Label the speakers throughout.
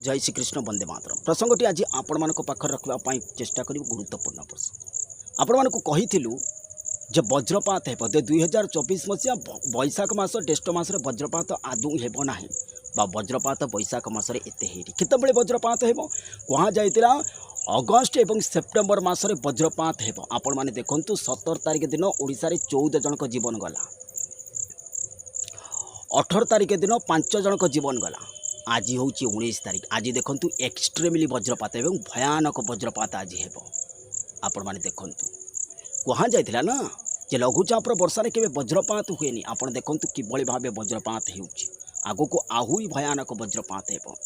Speaker 1: जय श्रीकृष्ण वंदे मातरम प्रसंगटी आज आपण मान पाखे रखापी चेष्टा कर गुरुत्वपूर्ण प्रसंग आपण मानक कहीलु जे वज्रपात हो 2024 मसीहा बैशाख मास ज्येष्ठ मसरे वज्रपात आदौ हेबना वज्रपात बैशाख मसरे एते हेरी केतबे वज्रपात हो कहुला अगस्ट एवं सेप्टेम्बर मसरे वज्रपात हो आपण मैंने देखु 17 तारिख दिन ओडिशा रे 14 जनक जीवन गला 18 तारिख दिन 5 जनक जीवन गला आज हूँ 19 तारिख आज देखु एक्सट्रीमली वज्रपात एवं भयानक वज्रपात आज हेब आपण मैंने देखु कहुला ना जे लघुचापर वर्षार के वज्रपात हुए आपण देखु किभली भाव वज्रपात होगू को आहरी भयानक वज्रपात हो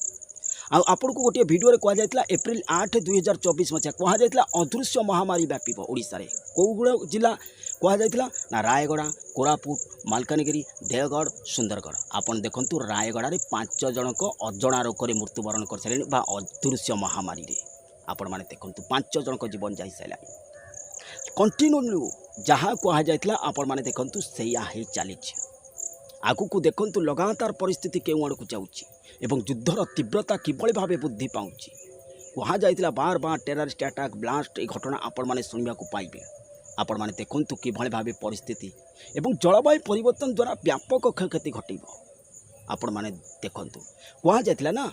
Speaker 1: आपन को गोटे भिडियो कहला एप्रिल 8 2024 मसीहा कहला अदृश्य महामारी व्यापी ओडिशा रे कौ जिला कहला ना रायगड़ा कोरापुट मालकानगिरी देवगढ़ सुंदरगढ़ आपन देखु रायगड़ा रे 5 जनक अजणा रोग में मृत्युवरण कर सारे अदृश्य महामारी रे आपण मैंने देखु 5 जनक जीवन जा सारा कंटिन्यू जहाँ कहला आपण मैंने देखु से चली आगु को देखु लगातार परिस्थिति केउ आड़ को जाऊँगी एवं युद्धर तीव्रता किभली भाव वृद्धि पाँच कहुला बार बार टेररिस्ट अटैक ब्लास्ट ये घटना आपण मैंने शुणा पाइबे आपण मैंने देखु किभली भाव परिस्थिति एवं जलवायु परिवर्तन द्वारा व्यापक क्षयक्षति घटब आपण मैंने देखु कहुला ना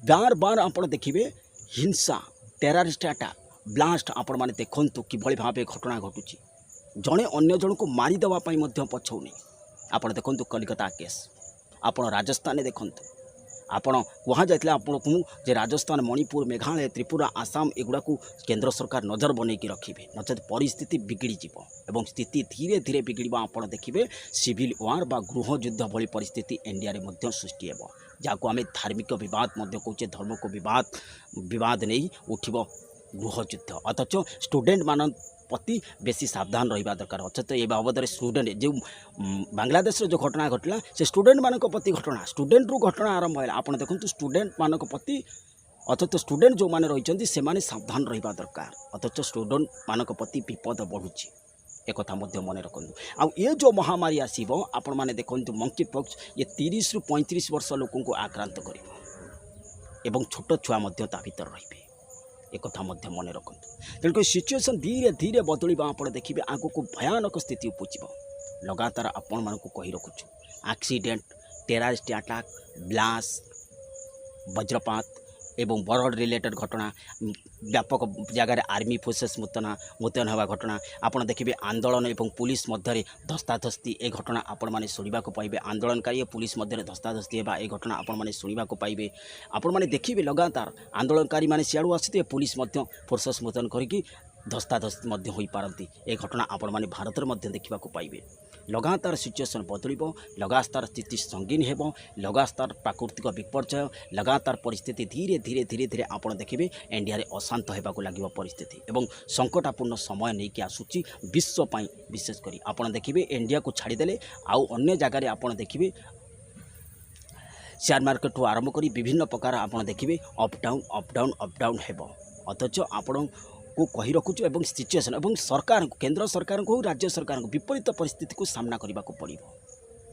Speaker 1: बार बार आप देखिए हिंसा टेररिस्ट अटैक ब्लास्ट आपण मैंने देखु किभली भाव घटना घटुची जड़े अन्य जन को मारिदेवाई पछौनी आपण देखु कलिकता केस आपण राजस्थान देखु आपण कहुला आपन को जे राजस्थान मणिपुर मेघालय त्रिपुरा आसाम एगुड़ा को केंद्र सरकार नजर बनईकी रखिए नचेत परिस्थिति बिगड़ी एवं स्थिति धीरे धीरे बिगड़ आपड़ देखिए सिविल वार बा गृह युद्ध भली परिस्थिति इंडिया रे सृष्टि हो जहाँ आम धार्मिक बद कहे धर्म को बद नहीं उठब गृह युद्ध अथच स्टूडेंट मान प्रति बेसी सावधान रहा दरकार अच्छे तो ये बाबद स्टूडेंट जो बांग्लादेश जो घटना घटला से स्टूडेंट मान प्रति घटना स्टूडेंट रु घटना आरंभ है आप देखो स्टूडेंट मान प्रति अथच स्टूडेंट जो मैंने रही से सावधान रहा दरकार अथच स्टूडेंट मान प्रति विपद बढ़ुची एक मन रखु आ ये जो महामारी आसो आपण मैंने देखो मंकी पॉक्स ये 30 रु 35 वर्ष लोक को आक्रांत कर छोट छुआ भर रे एक मन रखु तेणुक सिचुएसन धीरे धीरे बदल आप देखिए आग को भयानक स्थिति उपजिब लगातार आपण मान कही रखुचु एक्सीडेंट टेररिस्ट अटैक ब्लास्ट वज्रपात एवं बर्ड रिलेटेड घटना व्यापक जगार आर्मी फोर्सेस मुतयन होगा घटना आपड़ देखिए आंदोलन एवं पुलिस मध्य धस्ताधस्ती ए घटना आपण मैंने शुणा पाइबे आंदोलनकारी पुलिस मध्य धस्ताधस्ती होगा ये घटना आपण मैंने शुणा पाइबे आपण मैंने देखिए लगातार आंदोलनकारी मैंने सियाड़ू आसते पुलिस फोर्सेस मुतयन करके धस्ताधस्ती हो पारती ए घटना आपण मैंने भारत में देखा पाइबे लगातार सिचुएसन बदल लगातार स्थिति संगीन हो लगातार प्राकृतिक विपर्यय लगातार परिस्थिति धीरे धीरे धीरे धीरे आप देखिए इंडिया रे अशांत होगा लगे परिस्थिति एवं संकटापूर्ण समय नहीं कि आसूची विश्वपाई विशेषकर आप देखिए इंडिया को छाड़देले आउ अन्य जगार आप देखिए शेयर मार्केट ठू आरंभ कर विभिन्न प्रकार आप देखिए up down up down up down हो अथच आपण को कही रखुचु एवं सिचुएसन एवं सरकार को केंद्र सरकार को राज्य सरकार को विपरीत परिस्थिति को सामना करने को पड़ो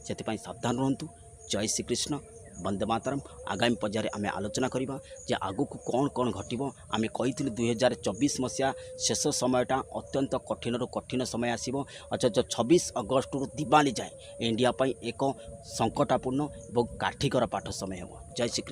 Speaker 1: से सावधान रुहतु जय श्रीकृष्ण वंदे मातरम आगामी पर्यायर आम आलोचना करवा जे आगु को कौन कौन घटब आम कही 2024 मसीहा शेष समयटा अत्यंत कठिन रु कठिन समय आसो अच्छा 26 अगस्त रु दिवाली जाए इंडिया एक संकटापूर्ण और काठिकर पाठ समय हो जय श्रीकृष्ण।